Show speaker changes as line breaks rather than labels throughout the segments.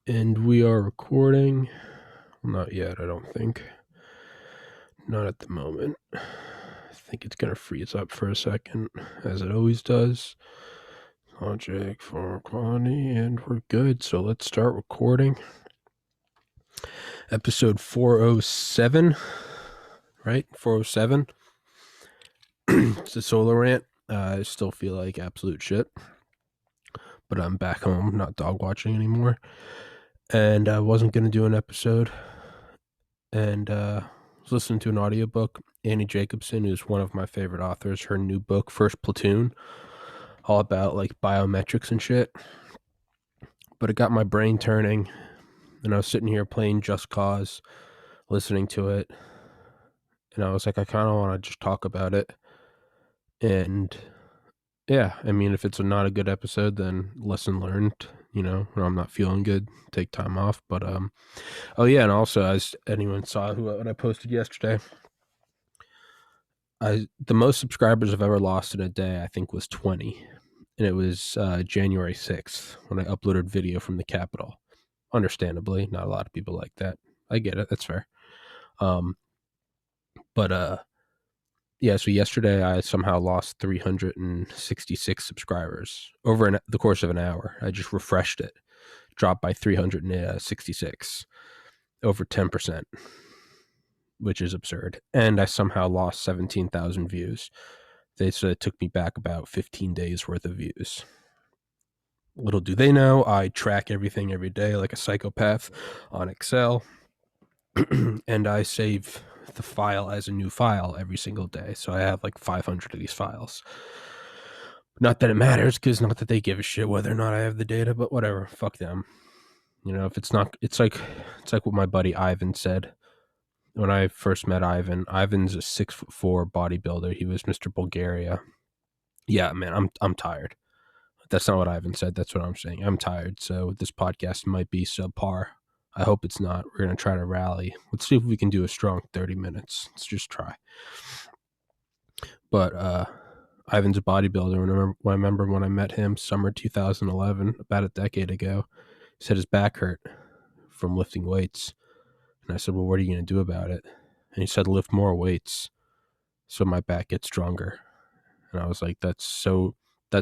And we are recording. Not yet, I don't think. Not at the moment. I think it's going to freeze up for a second, as it always does. Logic for quality, and we're good. So let's start recording. Episode 407, right? 407. It's a solo rant. I still feel like absolute shit, but I'm back home, not dog watching anymore. And I wasn't going to do an episode. And was listening to an audiobook. Annie Jacobson is one of my favorite authors. Her new book, First Platoon, all about like biometrics and shit. But it got my brain turning, and I was sitting here playing Just Cause, listening to it, and I was like, I kind of want to just talk about it. And yeah, I mean, if it's not a good episode, then lesson learned. You know, when I'm not feeling good, take time off. But oh yeah, and also as anyone saw what I posted yesterday, the most subscribers I've ever lost in a day, I think, was 20, and it was January 6th when I uploaded video from the Capitol. Understandably, not a lot of people like that. I get it. That's fair. But yeah. So yesterday I somehow lost 366 subscribers over the course of an hour. I just refreshed it, dropped by 366, over 10%, which is absurd. And I somehow lost 17,000 views. They said it took me back about 15 days worth of views. Little do they know, I track everything every day like a psychopath on Excel, and I save the file as a new file every single day. So I have like 500 of these files. Not that it matters, because not that they give a shit whether or not I have the data, but whatever. Fuck them. You know, if it's not, it's like what my buddy Ivan said when I first met Ivan. Ivan's a 6'4" bodybuilder. He was Mr. Bulgaria. Yeah, man, I'm tired. That's not what Ivan said. That's what I'm saying. I'm tired. So this podcast might be subpar. I hope it's not. We're going to try to rally. Let's see if we can do a strong 30 minutes. Let's just try. But Ivan's a bodybuilder. I remember when I met him, summer 2011, about a decade ago, he said his back hurt from lifting weights. And I said, well, what are you going to do about it? And he said, lift more weights so my back gets stronger. And I was like, that's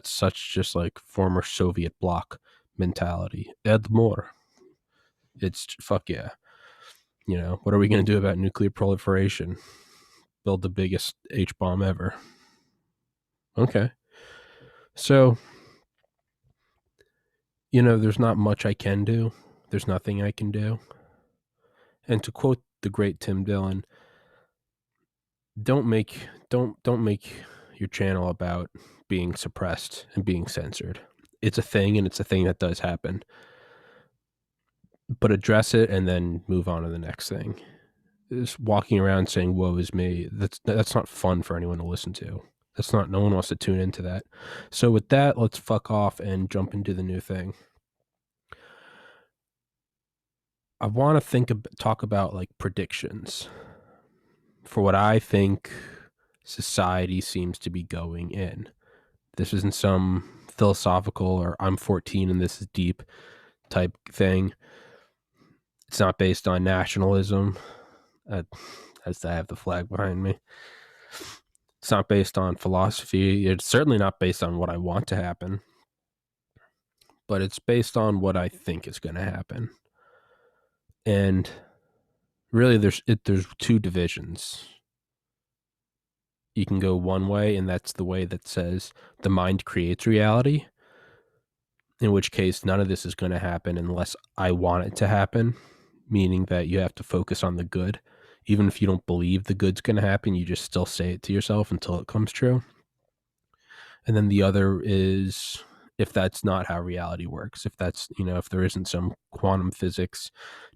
such just like former Soviet bloc mentality. Ed more. It's fuck yeah. You know, what are we going to do about nuclear proliferation? Build the biggest H bomb ever. Okay. So, you know, there's not much I can do. There's nothing I can do. And to quote the great Tim Dillon, don't make your channel about being suppressed and being censored. It's a thing, and it's a thing that does happen. But address it and then move on to the next thing. Just walking around saying "woe is me," that's not fun for anyone to listen to. That's not. No one wants to tune into that. So with that, let's fuck off and jump into the new thing. I want to talk about like predictions for what I think society seems to be going in. This isn't some philosophical or I'm 14 and this is deep type thing. It's not based on nationalism, as I have the flag behind me. It's not based on philosophy. It's certainly not based on what I want to happen, but it's based on what I think is going to happen. And really, there's two divisions. You can go one way, and that's the way that says the mind creates reality, in which case none of this is going to happen unless I want it to happen, meaning that you have to focus on the good. Even if you don't believe the good's going to happen, you just still say it to yourself until it comes true. And then the other is if that's not how reality works, if that's, you know, if there isn't some quantum physics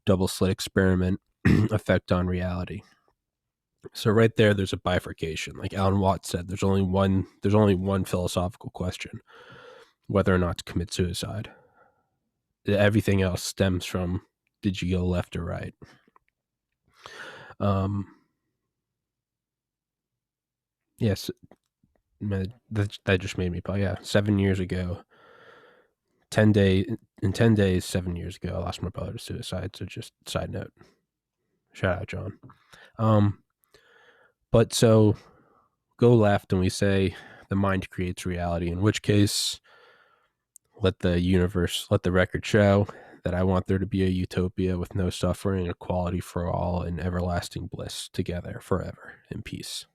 double slit experiment effect on reality. So right there's a bifurcation. Like Alan Watts said, there's only one philosophical question, whether or not to commit suicide. Everything else stems from, did you go left or right? Yes, that just made me, yeah, 7 years ago, in 10 days, 7 years ago, I lost my brother to suicide. So just side note, shout out John. But so go left and we say the mind creates reality, in which case let the record show that I want there to be a utopia with no suffering, equality for all, and everlasting bliss together forever in peace.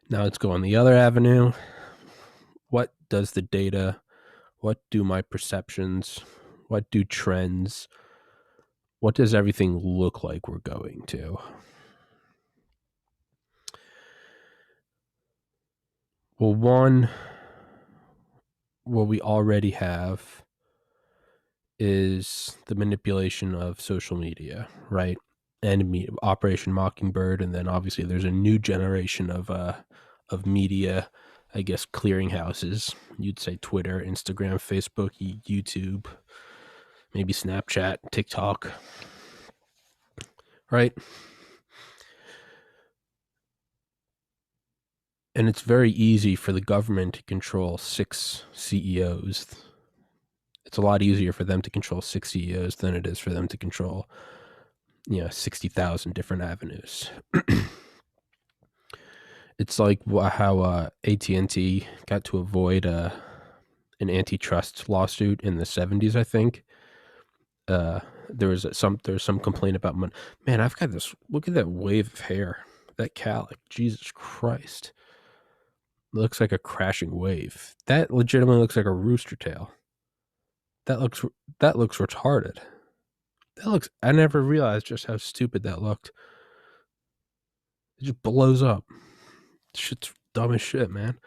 Now let's go on the other avenue. What does the data, what do my perceptions, what do trends, what does everything look like we're going to? Well, what we already have is the manipulation of social media, right? And Operation Mockingbird, and then obviously there's a new generation of media, I guess, clearinghouses. You'd say Twitter, Instagram, Facebook, YouTube, maybe Snapchat, TikTok, right? And it's very easy for the government to control 6 CEOs. It's a lot easier for them to control 6 CEOs than it is for them to control 60,000 different avenues. It's like how AT&T got to avoid an antitrust lawsuit in the 70s, I think. There was some complaint about money. Man, I've got this. Look at that wave of hair, that calic. Jesus Christ, it looks like a crashing wave. That legitimately looks like a rooster tail. That looks retarded. I never realized just how stupid that looked. It just blows up. Shit's dumb as shit, man.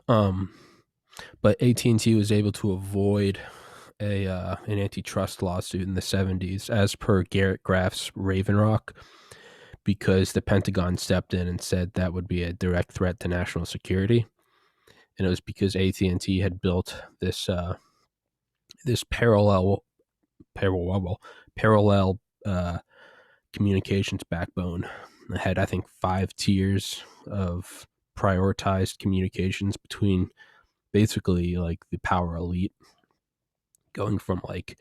But AT&T was able to avoid an antitrust lawsuit in the 70s, as per Garrett Graff's Raven Rock, because the Pentagon stepped in and said that would be a direct threat to national security. And it was because AT&T had built this parallel communications backbone. It had, I think, 5 tiers of prioritized communications between basically like the power elite, going from like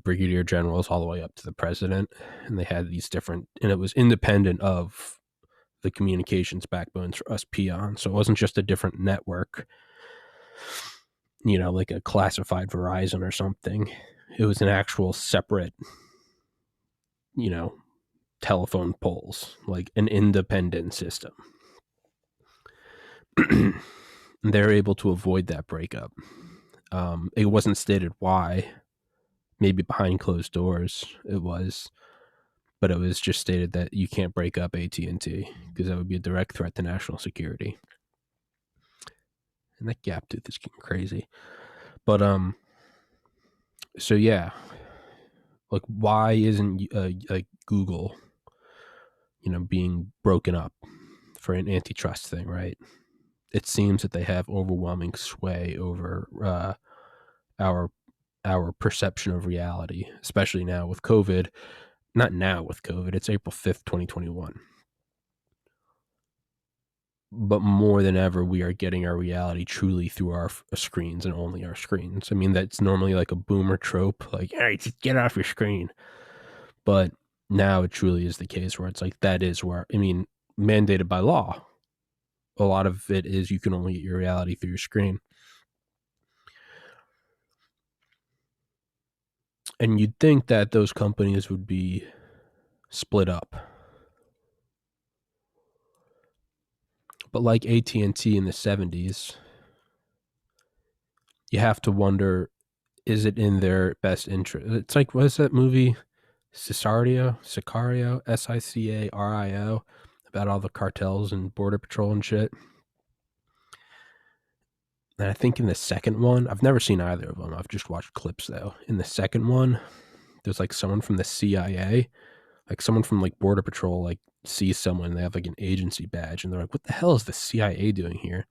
brigadier generals all the way up to the president. And they had these different, and it was independent of the communications backbones for us peons. So it wasn't just a different network, like a classified Verizon or something. It was an actual separate, telephone poles, like an independent system. They're able to avoid that breakup. It wasn't stated why. Maybe behind closed doors it was, but it was just stated that you can't break up AT&T because that would be a direct threat to national security. And that gap tooth is getting crazy. But so yeah, like why isn't like Google, being broken up for an antitrust thing, right? It seems that they have overwhelming sway over our perception of reality, especially now with COVID. Not now with COVID, it's April 5th, 2021. But more than ever, we are getting our reality truly through our screens and only our screens. I mean, that's normally like a boomer trope, like, hey, just get off your screen. But now it truly is the case where it's like, that is where, I mean, mandated by law. A lot of it is you can only get your reality through your screen. And you'd think that those companies would be split up. But like AT&T in the 70s, you have to wonder, is it in their best interest? It's like, what is that movie? Sicario, Sicario, about all the cartels and border patrol and shit. And I think in the second one, I've never seen either of them. I've just watched clips though. In the second one, there's like someone from the CIA, like someone from like border patrol, like sees someone, they have like an agency badge, and they're like, what the hell is the CIA doing here?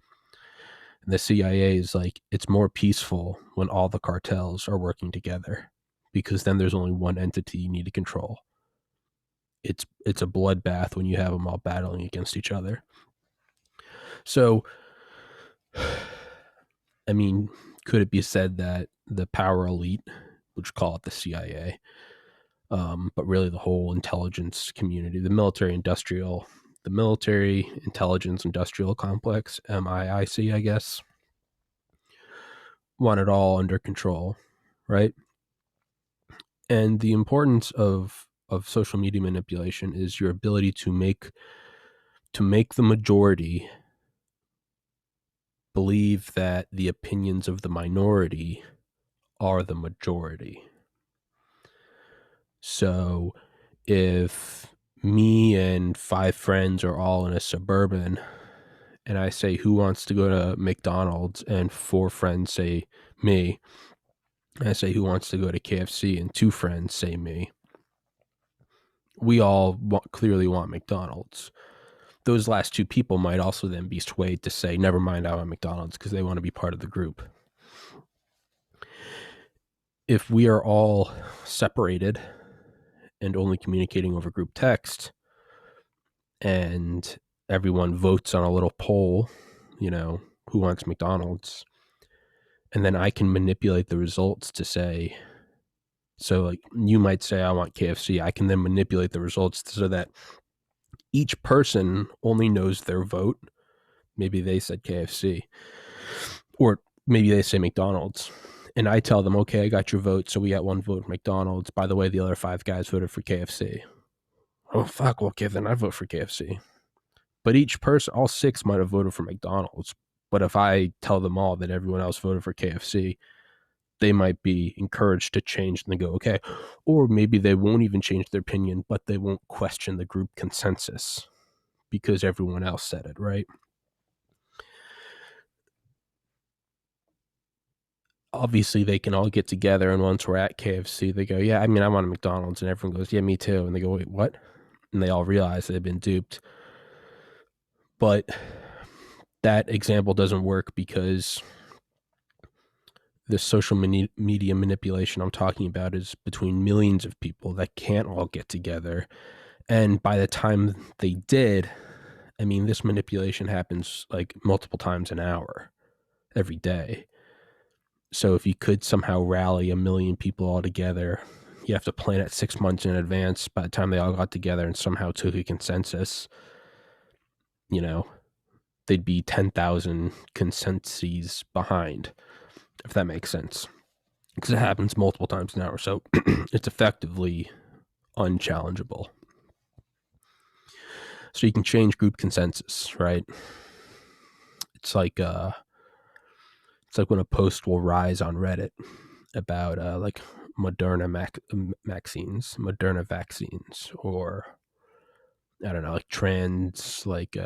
And the CIA is like, it's more peaceful when all the cartels are working together, because then there's only one entity you need to control. It's a bloodbath when you have them all battling against each other. So I mean, could it be said that the power elite, which call it the CIA, but really the whole intelligence community, the military intelligence industrial complex, MIIC, I guess, want it all under control, right? And the importance of social media manipulation is your ability to make the majority believe that the opinions of the minority are the majority. So if me and 5 friends are all in a Suburban and I say who wants to go to McDonald's and 4 friends say me, and I say who wants to go to KFC and 2 friends say me, we all clearly want McDonald's. Those last 2 people might also then be swayed to say, never mind, I want McDonald's, because they want to be part of the group. If we are all separated and only communicating over group text, and everyone votes on a little poll, who wants McDonald's, and then I can manipulate the results to say, so like you might say, I want KFC. I can then manipulate the results so that each person only knows their vote. Maybe they said KFC, or maybe they say McDonald's. And I tell them, okay, I got your vote. So we got 1 vote for McDonald's. By the way, the other 5 guys voted for KFC. Oh, fuck. Okay, then I vote for KFC. But each person, all 6 might have voted for McDonald's. But if I tell them all that everyone else voted for KFC, they might be encouraged to change and they go, okay. Or maybe they won't even change their opinion, but they won't question the group consensus because everyone else said it, right? Obviously, they can all get together, and once we're at KFC, they go, yeah, I mean, I want a McDonald's, and everyone goes, yeah, me too. And they go, wait, what? And they all realize they've been duped. But that example doesn't work because the social media manipulation I'm talking about is between millions of people that can't all get together. And by the time they did, I mean, this manipulation happens like multiple times an hour every day. So if you could somehow rally 1 million people all together, you have to plan it 6 months in advance. By the time they all got together and somehow took a consensus, they'd be 10,000 consensuses behind, if that makes sense. Because it happens multiple times an hour. So it's effectively unchallengeable. So you can change group consensus, right? It's like when a post will rise on Reddit about like Moderna vaccines, or I don't know, like trans, like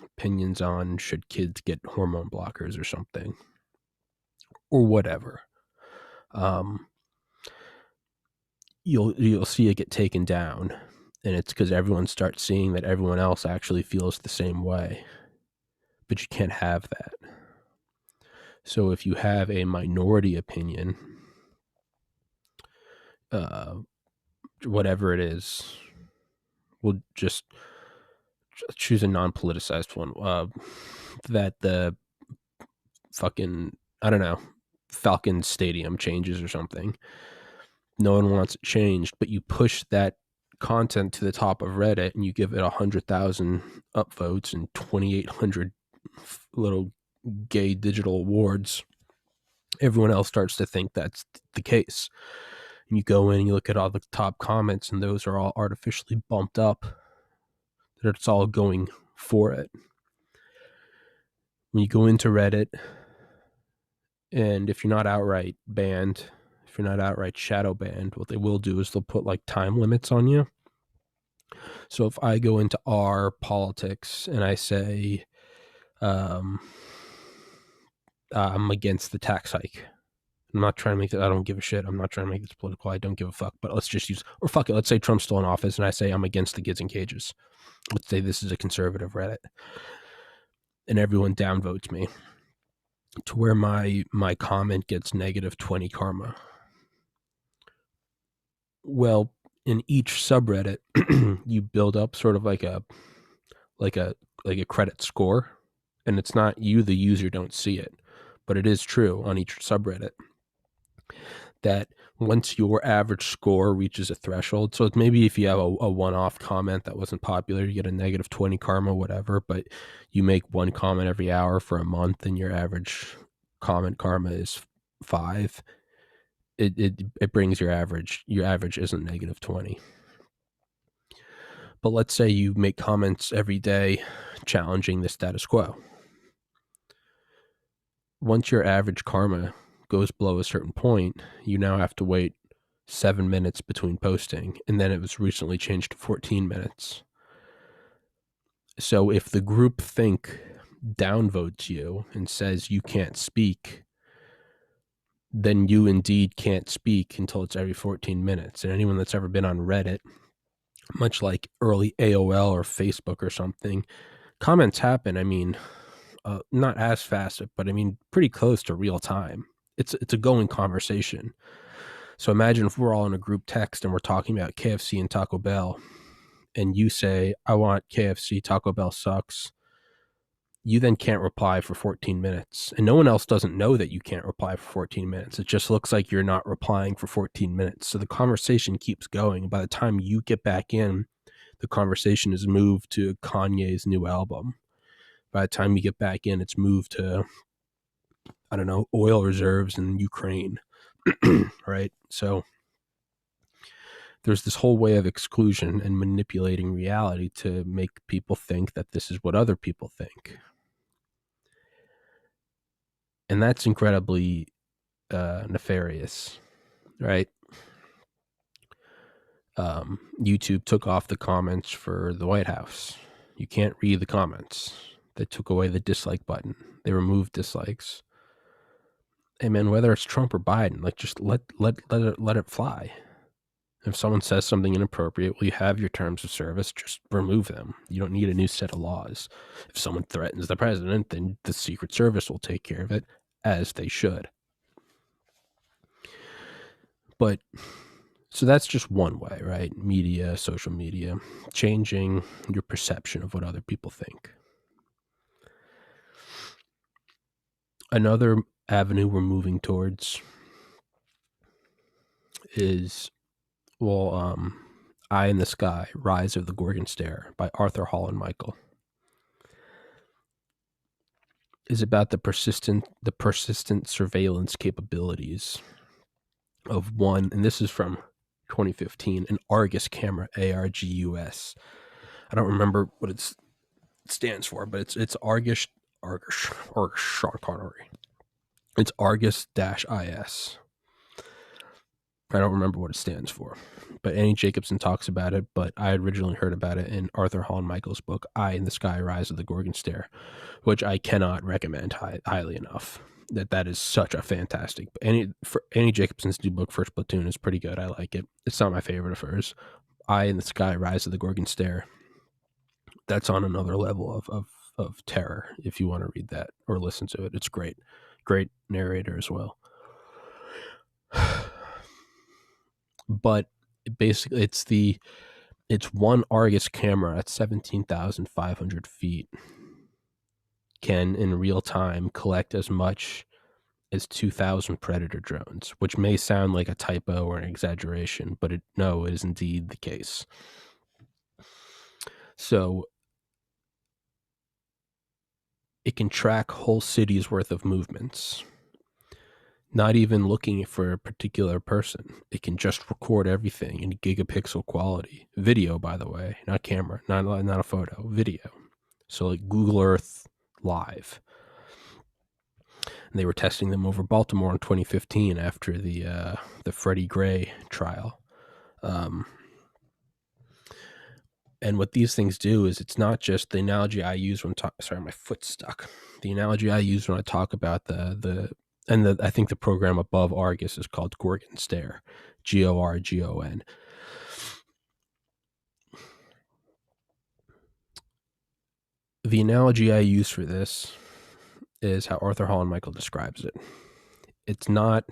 opinions on should kids get hormone blockers or something, or whatever. You'll see it get taken down, and it's because everyone starts seeing that everyone else actually feels the same way. But you can't have that. So if you have a minority opinion, whatever it is, we'll just choose a non-politicized one. That the fucking, I don't know, Falcon Stadium changes or something. No one wants it changed, but you push that content to the top of Reddit and you give it 100,000 upvotes and 2,800 little gay digital awards. Everyone else starts to think that's the case. And you go in and you look at all the top comments, and those are all artificially bumped up. That it's all going for it. When you go into Reddit, and if you're not outright banned, if you're not outright shadow banned, what they will do is they'll put like time limits on you. So if I go into our politics and I say, I'm against the tax hike. I'm not trying to make that. I don't give a shit. I'm not trying to make this political. I don't give a fuck. But let's just use, or fuck it. Let's say Trump's still in office and I say I'm against the kids in cages. Let's say this is a conservative Reddit, and everyone downvotes me to where my comment gets negative 20 karma. Well, in each subreddit, you build up sort of like a credit score, and it's not you, the user, don't see it, but it is true on each subreddit that once your average score reaches a threshold, so maybe if you have a one-off comment that wasn't popular, you get a negative 20 karma, whatever, but you make one comment every hour for a month and your average comment karma is 5, it brings your average isn't negative 20. But let's say you make comments every day challenging the status quo. Once your average karma goes below a certain point, you now have to wait 7 minutes between posting, and then it was recently changed to 14 minutes. So if the group think downvotes you and says you can't speak, then you indeed can't speak until it's every 14 minutes. And anyone that's ever been on Reddit, much like early AOL or Facebook or something, comments happen, I mean, not as fast, but I mean, pretty close to real time. It's a going conversation. So imagine if we're all in a group text and we're talking about KFC and Taco Bell, and you say, I want KFC, Taco Bell sucks. You then can't reply for 14 minutes. And no one else doesn't know that you can't reply for 14 minutes. It just looks like you're not replying for 14 minutes. So the conversation keeps going. By the time you get back in, the conversation is moved to Kanye's new album. By the time you get back in, it's moved to, I don't know, oil reserves in Ukraine, right? So there's this whole way of exclusion and manipulating reality to make people think that this is what other people think. And that's incredibly nefarious, right? YouTube took off the comments for the White House. You can't read the comments. They took away the dislike button. They removed dislikes. Hey man, whether it's Trump or Biden, like just let it fly. If someone says something inappropriate, well, you have your terms of service, just remove them. You don't need a new set of laws. If someone threatens the president, then the Secret Service will take care of it, as they should. But so that's just one way, right? Media, social media, changing your perception of what other people think. Another avenue we're moving towards is, Eye in the Sky, Rise of the Gorgon Stare by Arthur Hall and Michael, is about the persistent surveillance capabilities of one, and this is from 2015, an Argus camera, ARGUS. I don't remember what it stands for, but it's Argus, Sean Connery. It's Argus-IS. I don't remember what it stands for, but Annie Jacobson talks about it, but I originally heard about it in Arthur Hall and Michael's book, Eye in the Sky, Rise of the Gorgon Stare, which I cannot recommend highly enough. That is such a fantastic. Annie Jacobson's new book, First Platoon, is pretty good. I like it. It's not my favorite of hers. Eye in the Sky, Rise of the Gorgon Stare. That's on another level of terror. If you want to read that or listen to it, it's great. Great narrator as well. But basically, it's one Argus camera at 17,500 feet can in real time collect as much as 2,000 Predator drones, which may sound like a typo or an exaggeration, but it is indeed the case. So it can track whole cities worth of movements, not even looking for a particular person. It can just record everything in gigapixel quality. Video, by the way, not camera, not a photo, video. So like Google Earth Live. And they were testing them over Baltimore in 2015 after the Freddie Gray trial. And what these things do is, it's not just the analogy I use when sorry, my foot's stuck. The analogy I use when I talk about I think the program above Argus is called Gorgon Stare, GORGON. The analogy I use for this is how Arthur Hall and Michael describes it. It's not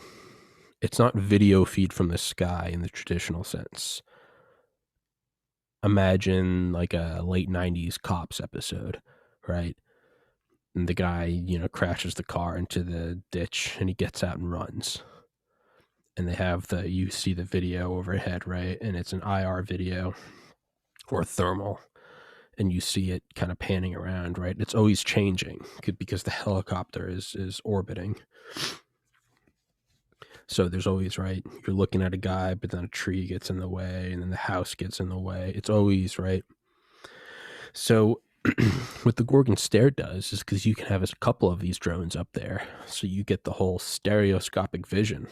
video feed from the sky in the traditional sense. Imagine like a late 90s Cops episode, right? and the guy, crashes the car into the ditch and he gets out and runs. And you see the video overhead, right? And it's an IR video or thermal, and you see it kind of panning around, right? It's always changing because the helicopter is orbiting. So there's always, right, you're looking at a guy, but then a tree gets in the way, and then the house gets in the way. It's always, right? So what the Gorgon Stare does is because you can have a couple of these drones up there, so you get the whole stereoscopic vision.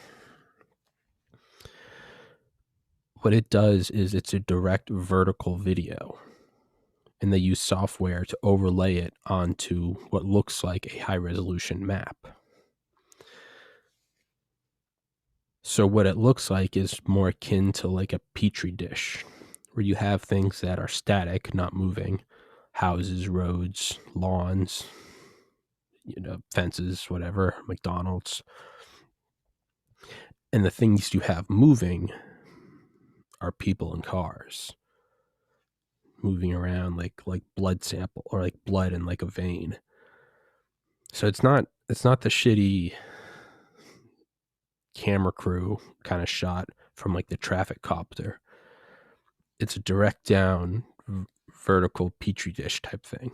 What it does is it's a direct vertical video, and they use software to overlay it onto what looks like a high-resolution map. So what it looks like is more akin to like a petri dish, where you have things that are static, not moving, houses, roads, lawns, fences, whatever, McDonald's. And the things you have moving are people and cars moving around like blood sample, or like blood in like a vein. So it's not the shitty camera crew kind of shot from like the traffic copter. It's a direct down vertical petri dish type thing.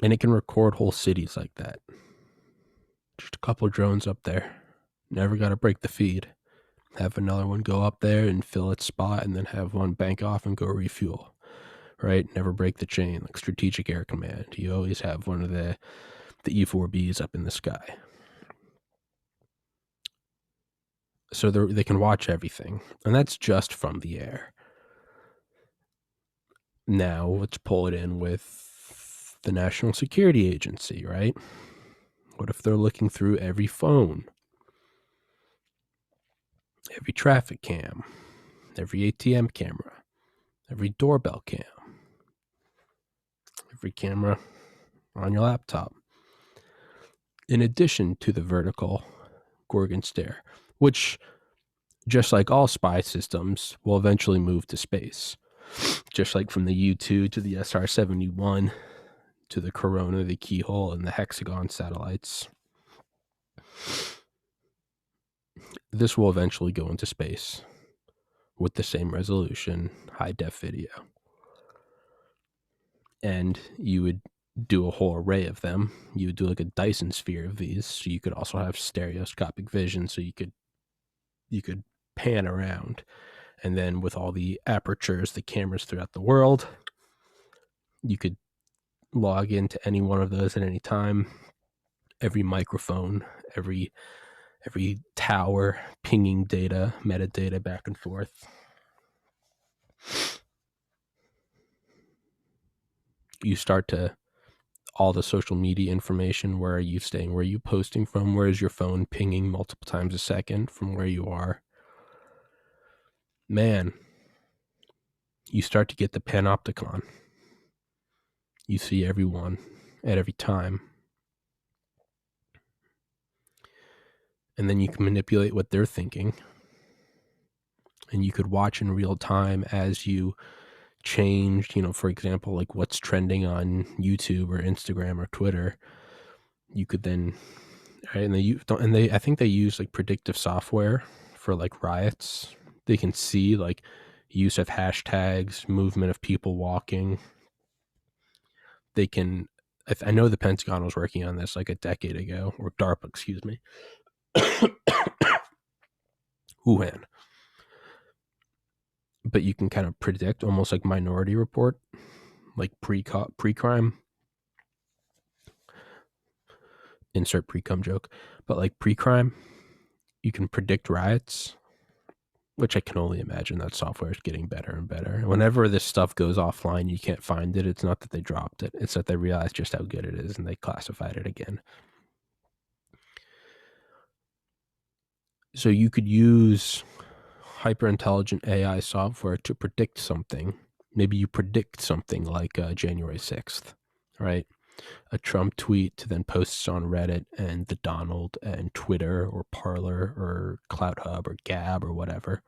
And it can record whole cities like that. Just a couple drones up there. Never got to break the feed. Have another one go up there and fill its spot, and then have one bank off and go refuel. Right? Never break the chain, like Strategic Air Command. You always have one of the E4Bs up in the sky. So they can watch everything. And that's just from the air. Now let's pull it in with the National Security Agency, right? What if they're looking through every phone, every traffic cam, every ATM camera, every doorbell cam, every camera on your laptop, in addition to the vertical Gorgon Stare, which, just like all spy systems, will eventually move to space. Just like from the U-2 to the SR-71 to the Corona, the Keyhole, and the Hexagon satellites. This will eventually go into space with the same resolution, high-def video. And you would do a whole array of them. You would do like a Dyson sphere of these, so you could also have stereoscopic vision, so you could pan around. And then with all the apertures, the cameras throughout the world, you could log into any one of those at any time. Every microphone, every tower pinging data, metadata back and forth. You start to all the social media information. Where are you staying? Where are you posting from? Where is your phone pinging multiple times a second from where you are? Man, you start to get the panopticon. You see everyone at every time. And then you can manipulate what they're thinking. And you could watch in real time as you change, for example, like what's trending on YouTube or Instagram or Twitter. You could then, right, and I think they use like predictive software for like riots. They can see like use of hashtags, movement of people walking. They can, I know the Pentagon was working on this like a decade ago, or DARPA, excuse me. Wuhan. But you can kind of predict, almost like Minority Report, like pre-crime. Insert pre-cum joke. But like pre-crime, you can predict riots, which I can only imagine that software is getting better and better. Whenever this stuff goes offline, you can't find it. It's not that they dropped it. It's that they realized just how good it is and they classified it again. So you could use hyper-intelligent AI software to predict something. Maybe you predict something like January 6th, right? A Trump tweet to then posts on Reddit and the Donald and Twitter or Parler or CloutHub or Gab or whatever.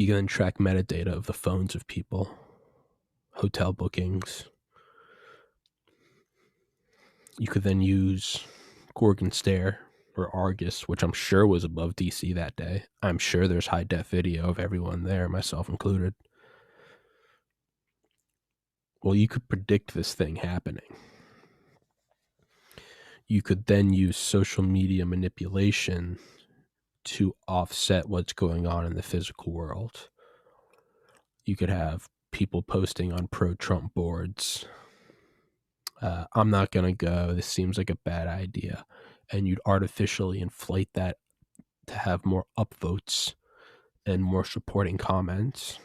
You can then track metadata of the phones of people, hotel bookings. You could then use Gorgon Stare or Argus, which I'm sure was above DC that day. I'm sure there's high def video of everyone there, myself included. Well, you could predict this thing happening. You could then use social media manipulation to offset what's going on in the physical world. You could have people posting on pro-Trump boards. I'm not going to go. This seems like a bad idea. And you'd artificially inflate that to have more upvotes and more supporting comments,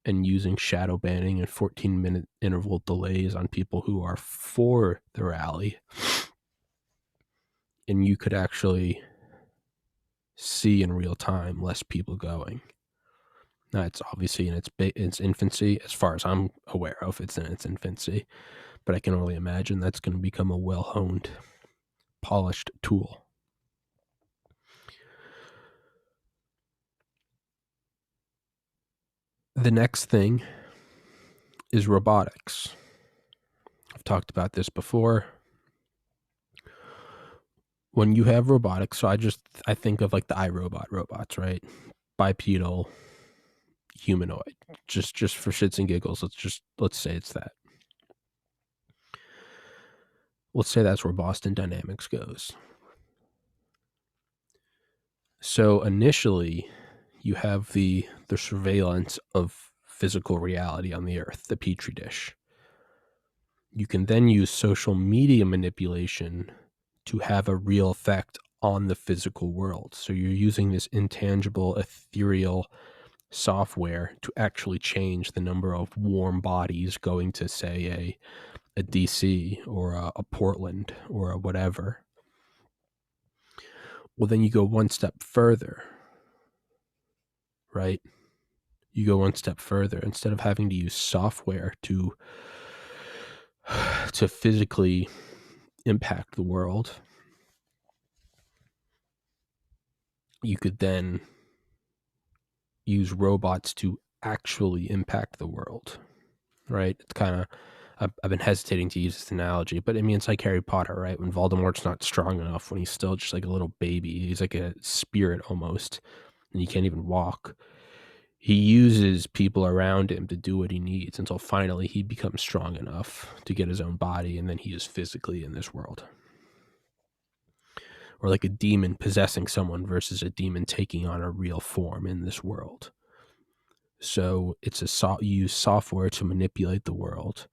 and using shadow banning and 14-minute interval delays on people who are for the rally. And you could actually see in real time less people going. Now, it's obviously in its infancy, as far as I'm aware of. It's in its infancy, but I can only imagine that's going to become a well-honed, polished tool. The next thing is robotics. I've talked about this before. When you have robotics, so I think of like the iRobot robots, right? Bipedal, humanoid. Just for shits and giggles, let's say it's that. Let's say that's where Boston Dynamics goes. So initially, you have the surveillance of physical reality on the earth, the petri dish. You can then use social media manipulation to have a real effect on the physical world. So you're using this intangible, ethereal software to actually change the number of warm bodies going to, say, a DC or a Portland or a whatever. Well, then you go one step further, right? You go one step further. Instead of having to use software to physically impact the world, you could then use robots to actually impact the world, right? It's kind of, I've been hesitating to use this analogy, but I mean, it's like Harry Potter, right? When Voldemort's not strong enough, when he's still just like a little baby, he's like a spirit almost, and he can't even walk. He uses people around him to do what he needs until finally he becomes strong enough to get his own body, and then he is physically in this world. Or like a demon possessing someone versus a demon taking on a real form in this world. So it's you use software to manipulate the world.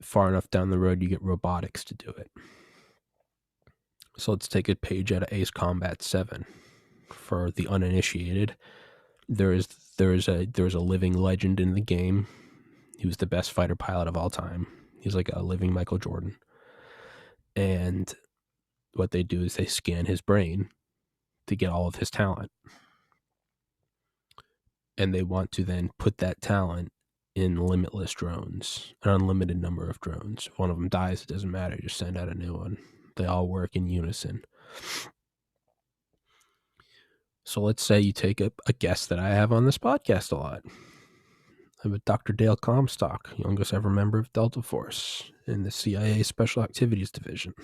Far enough down the road, you get robotics to do it. So let's take a page out of Ace Combat 7. For the uninitiated, there's a living legend in the game. He was the best fighter pilot of all time. He's like a living Michael Jordan. And what they do is they scan his brain to get all of his talent. And they want to then put that talent in limitless drones, an unlimited number of drones. If one of them dies, it doesn't matter. Just send out a new one. They all work in unison. So let's say you take a guest that I have on this podcast a lot. I have a Dr. Dale Comstock, youngest ever member of Delta Force in the CIA Special Activities Division.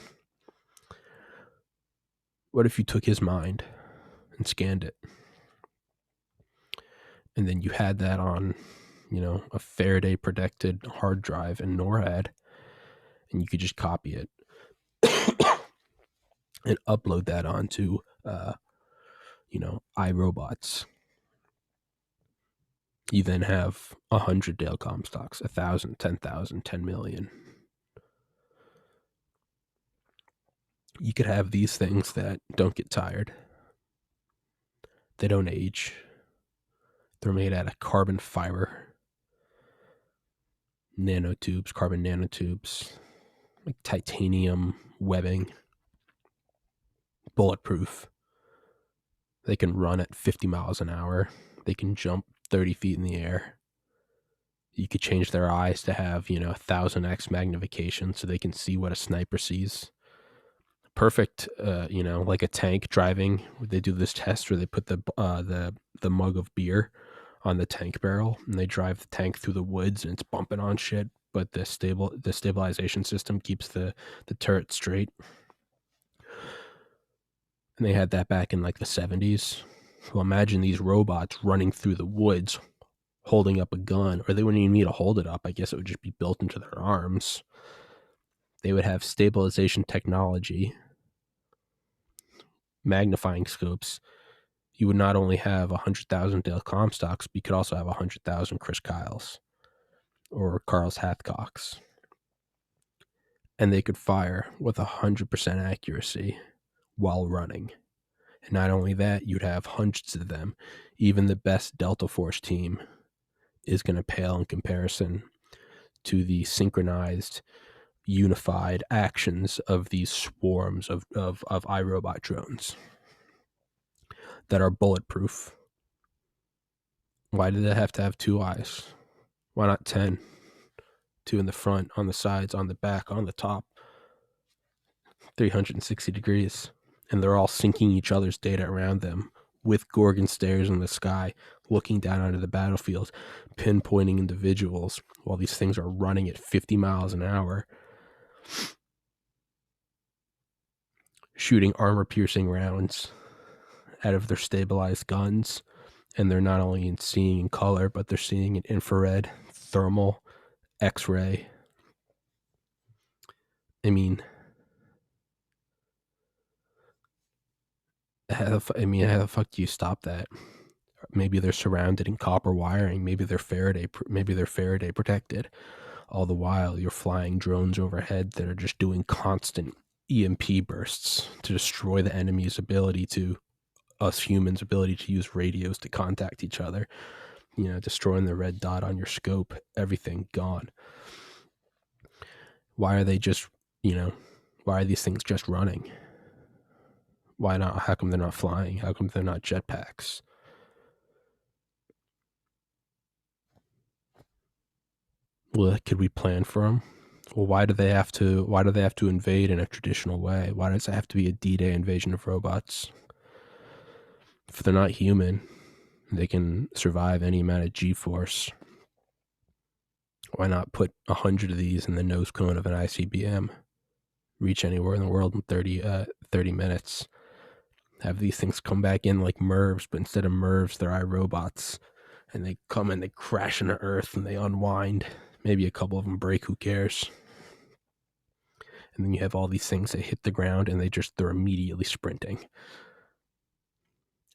What if you took his mind and scanned it? And then you had that on, a Faraday protected hard drive in NORAD, and you could just copy it and upload that onto, iRobots. You then have 100 Dale Comstocks, 1,000, 10,000, 10 million. You could have these things that don't get tired. They don't age. They're made out of carbon fiber, nanotubes, carbon nanotubes, like titanium webbing, bulletproof. They can run at 50 miles an hour. They can jump 30 feet in the air. You could change their eyes to have, 1,000x magnification so they can see what a sniper sees. perfect, like a tank driving. They do this test where they put the mug of beer on the tank barrel and they drive the tank through the woods and it's bumping on shit, but the stabilization system keeps the turret straight. And they had that back in like the 70s. Well, imagine these robots running through the woods holding up a gun, or they wouldn't even need to hold it up. I guess it would just be built into their arms. They would have stabilization technology, magnifying scopes. You would not only have 100,000 Dale Comstocks, but you could also have 100,000 Chris Kyles or Carl's Hathcocks. And they could fire with 100% accuracy while running. And not only that, you'd have hundreds of them. Even the best Delta Force team is going to pale in comparison to the synchronized, unified actions of these swarms of iRobot drones that are bulletproof. Why do they have to have 2 eyes? Why not 10? 2 in the front, on the sides, on the back, on the top, 360 degrees. And they're all syncing each other's data around them with Gorgon stairs in the sky, looking down onto the battlefield, pinpointing individuals while these things are running at 50 miles an hour, shooting armor-piercing rounds out of their stabilized guns. And they're not only seeing in color, but they're seeing in infrared, thermal, X-ray. I mean, how the fuck do you stop that? Maybe they're surrounded in copper wiring. Maybe they're Faraday protected. All the while, you're flying drones overhead that are just doing constant EMP bursts to destroy the enemy's ability to, us humans' ability to use radios to contact each other. Destroying the red dot on your scope. Everything gone. Why are they just, why are these things just running? Why not? How come they're not flying? How come they're not jetpacks? Well, could we plan for them? Well, why do they have to invade in a traditional way? Why does it have to be a D-Day invasion of robots? If they're not human, they can survive any amount of G-force. Why not put 100 of these in the nose cone of an ICBM? Reach anywhere in the world in 30 minutes. Have these things come back in like MIRVs, but instead of MIRVs, they're iRobots. And they come and they crash into Earth and they unwind. Maybe a couple of them break, who cares? And then you have all these things that hit the ground and they're immediately sprinting.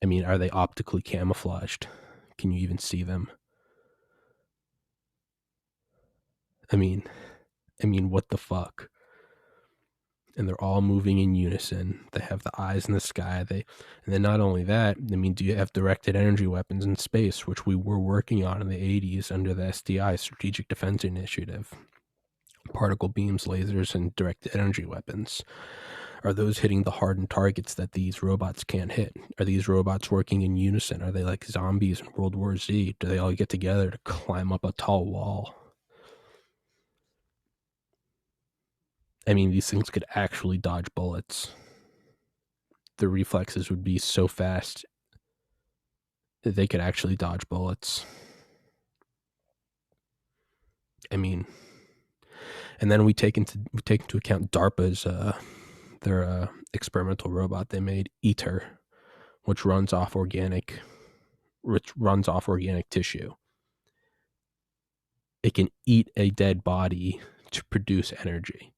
I mean, are they optically camouflaged? Can you even see them? I mean, what the fuck? And they're all moving in unison. They have the eyes in the sky. And then not only that, do you have directed energy weapons in space, which we were working on in the 80s under the SDI, Strategic Defense Initiative? Particle beams, lasers, and directed energy weapons. Are those hitting the hardened targets that these robots can't hit? Are these robots working in unison? Are they like zombies in World War Z? Do they all get together to climb up a tall wall? These things could actually dodge bullets. The reflexes would be so fast that they could actually dodge bullets. And then we take into account DARPA's their experimental robot they made, ITER, which runs off organic tissue. It can eat a dead body to produce energy.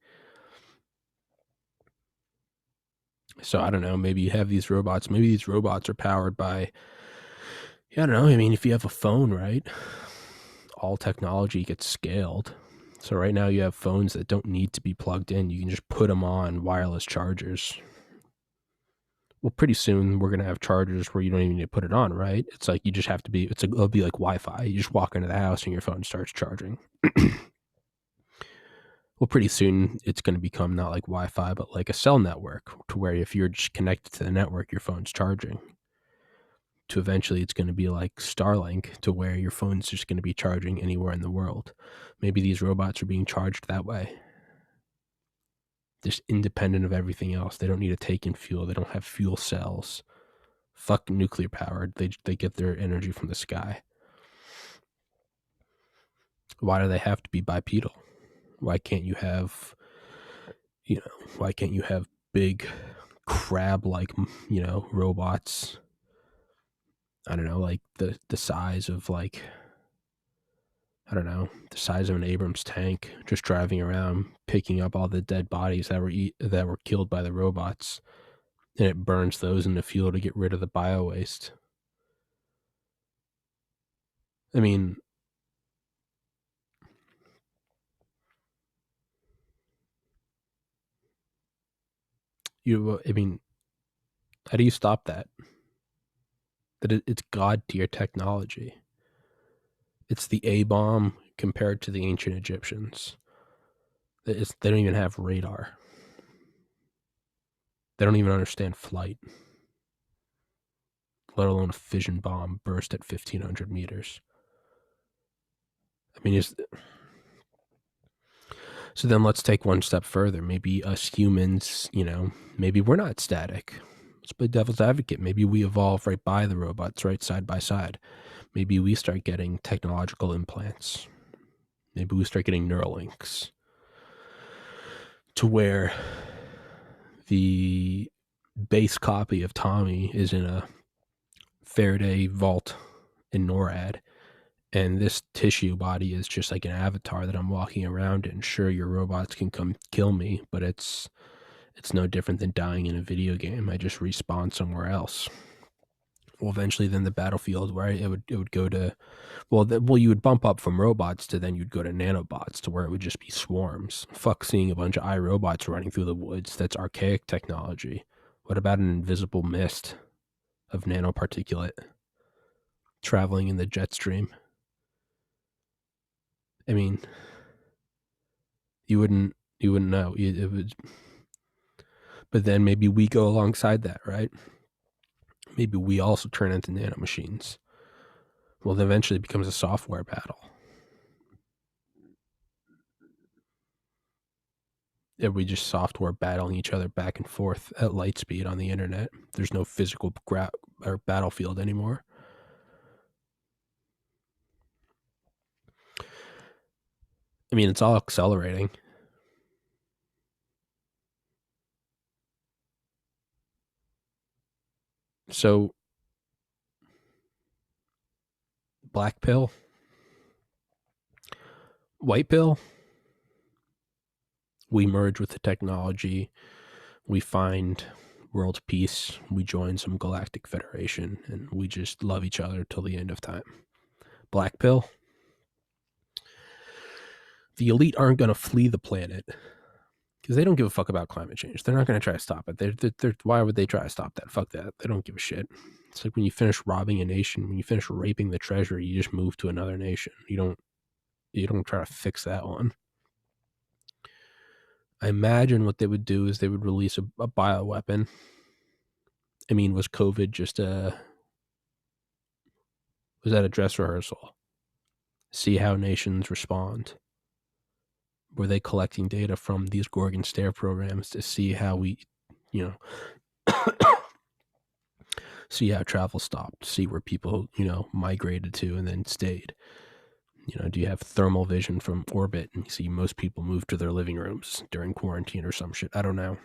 So I don't know, maybe you have these robots. Maybe these robots are powered by, I don't know, if you have a phone, right? All technology gets scaled. So right now you have phones that don't need to be plugged in. You can just put them on wireless chargers. Well, pretty soon we're going to have chargers where you don't even need to put it on, right? It's like you just have to be, it'll be like Wi-Fi. You just walk into the house and your phone starts charging. Well, pretty soon it's going to become not like Wi-Fi, but like a cell network, to where if you're just connected to the network, your phone's charging. To eventually it's going to be like Starlink, to where your phone's just going to be charging anywhere in the world. Maybe these robots are being charged that way. just independent of everything else. They don't need to take in fuel. They don't have fuel cells. Fuck nuclear powered. They get their energy from the sky. Why do they have to be bipedal? Why can't you have, why can't you have big crab like, robots? I don't know, like the size of like, I don't know, the size of an Abrams tank, just driving around picking up all the dead bodies that were killed by the robots, and it burns those into fuel to get rid of the bio waste. I mean, how do you stop that? It's God tier technology. It's the A bomb compared to the ancient Egyptians. They don't even have radar. They don't even understand flight, let alone a fission bomb burst at 1,500 meters. I mean, so then let's take one step further. Maybe us humans, maybe we're not static. Let's play devil's advocate. Maybe we evolve right by the robots, right side by side. Maybe we start getting technological implants. Maybe we start getting Neuralinks to where the base copy of Tommy is in a Faraday vault in NORAD, and this tissue body is just like an avatar that I'm walking around in. Sure, your robots can come kill me, but it's no different than dying in a video game. I just respawn somewhere else. Well, eventually, then the battlefield where it would go to, you would bump up from robots to then you'd go to nanobots to where it would just be swarms. Fuck seeing a bunch of iRobots running through the woods. That's archaic technology. What about an invisible mist of nanoparticulate traveling in the jet stream? I mean, you wouldn't know. It would, but then maybe we go alongside that, right? Maybe we also turn into nanomachines. Well, then eventually it becomes a software battle. If we just software battling each other back and forth at light speed on the internet, there's no physical or battlefield anymore. I mean, it's all accelerating. So, black pill, white pill, we merge with the technology, we find world peace, we join some galactic federation, and we just love each other till the end of time. Black pill, the elite aren't going to flee the planet because they don't give a fuck about climate change. They're not going to try to stop it. Why would they try to stop that? Fuck that. They don't give a shit. It's like when you finish robbing a nation, when you finish raping the treasury, you just move to another nation. You don't try to fix that one. I imagine what they would do is they would release a bioweapon. I mean, was COVID just was that a dress rehearsal? See how nations respond. Were they collecting data from these Gorgon stare programs to see how we, see how travel stopped, see where people, migrated to and then stayed? Do you have thermal vision from orbit and you see most people move to their living rooms during quarantine or some shit? I don't know.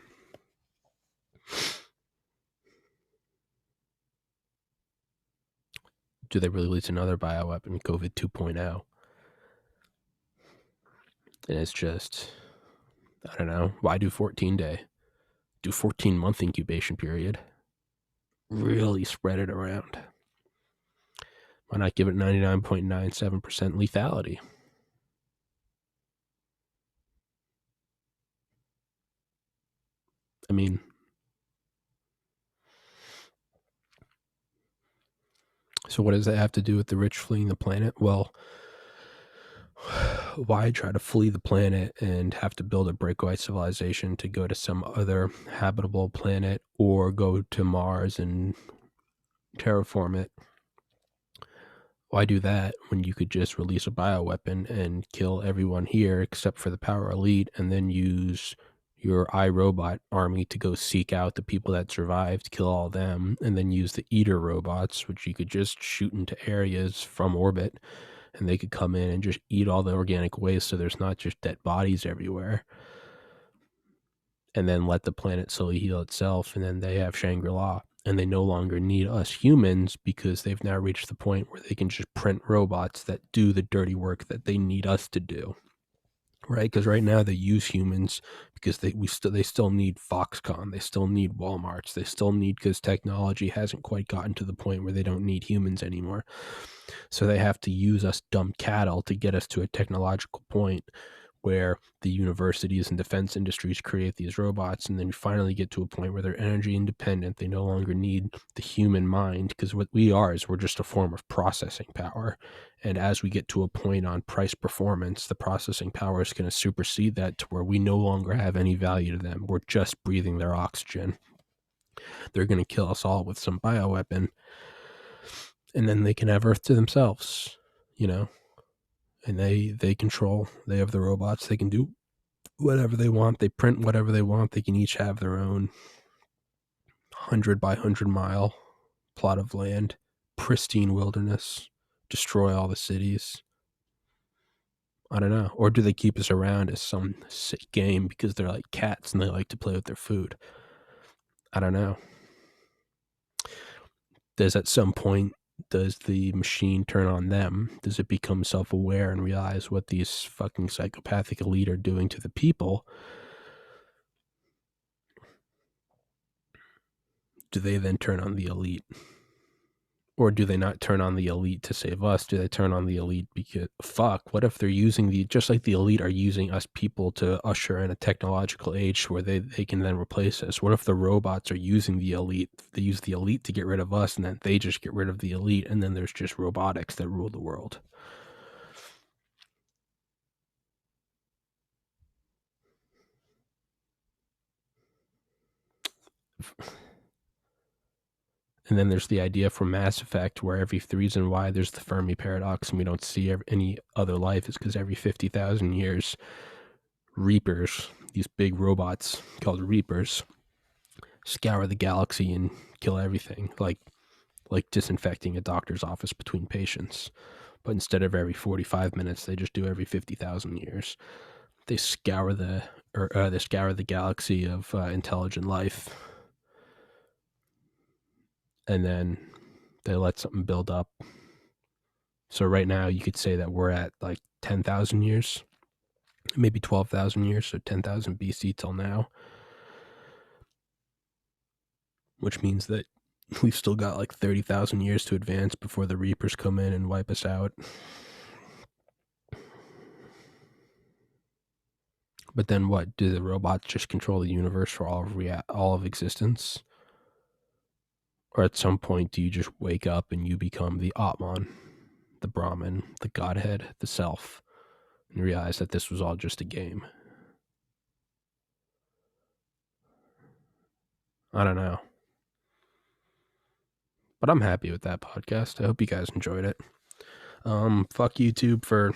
Do they release another bioweapon, COVID 2.0? And it's just, I don't know. Why do 14-day? Do 14-month incubation period. Really spread it around. Why not give it 99.97% lethality? I mean, so what does that have to do with the rich fleeing the planet? Well, why try to flee the planet and have to build a breakaway civilization to go to some other habitable planet or go to Mars and terraform it? Why do that when you could just release a bioweapon and kill everyone here except for the power elite and then use your iRobot army to go seek out the people that survived, kill all them, and then use the eater robots, which you could just shoot into areas from orbit, and they could come in and just eat all the organic waste so there's not just dead bodies everywhere. And then let the planet slowly heal itself, and then they have Shangri-La. And they no longer need us humans because they've now reached the point where they can just print robots that do the dirty work that they need us to do. Right? Because right now they use humans because they still need Foxconn, they still need Walmarts, they still need, because technology hasn't quite gotten to the point where they don't need humans anymore. So they have to use us dumb cattle to get us to a technological point where the universities and defense industries create these robots, and then you finally get to a point where they're energy independent. They no longer need the human mind, because what we are is we're just a form of processing power. And as we get to a point on price performance, the processing power is going to supersede that to where we no longer have any value to them. We're just breathing their oxygen. They're going to kill us all with some bioweapon, and then they can have Earth to themselves, you know? And they have the robots, they can do whatever they want, they print whatever they want, they can each have their own 100 by 100 mile plot of land, pristine wilderness, destroy all the cities. I don't know. Or do they keep us around as some sick game because they're like cats and they like to play with their food? I don't know. At some point, does the machine turn on them? Does it become self-aware and realize what these fucking psychopathic elite are doing to the people? Do they then turn on the elite? Or do they not turn on the elite to save us? Do they turn on the elite because, what if they're using just like the elite are using us people to usher in a technological age where they can then replace us? What if the robots are using the elite? They use the elite to get rid of us, and then they just get rid of the elite, and then there's just robotics that rule the world. And then there's the idea from Mass Effect where every reason why there's the Fermi paradox and we don't see any other life is because every 50,000 years, Reapers, these big robots called Reapers, scour the galaxy and kill everything, like disinfecting a doctor's office between patients. But instead of every 45 minutes, they just do every 50,000 years. They scour the galaxy of intelligent life, and then they let something build up. So right now you could say that we're at like 10,000 years, maybe 12,000 years, so 10,000 BC till now, which means that we've still got like 30,000 years to advance before the Reapers come in and wipe us out. But then what? Do the robots just control the universe for all of existence? Or at some point, do you just wake up and you become the Atman, the Brahman, the Godhead, the Self, and realize that this was all just a game? I don't know. But I'm happy with that podcast. I hope you guys enjoyed it. Fuck YouTube for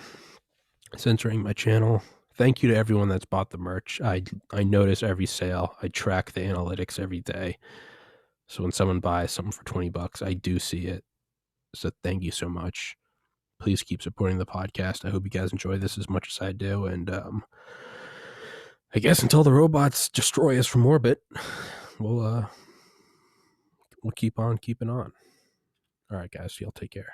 censoring my channel. Thank you to everyone that's bought the merch. I notice every sale. I track the analytics every day. So when someone buys something for $20, I do see it. So thank you so much. Please keep supporting the podcast. I hope you guys enjoy this as much as I do. And I guess until the robots destroy us from orbit, we'll keep on keeping on. All right, guys. Y'all take care.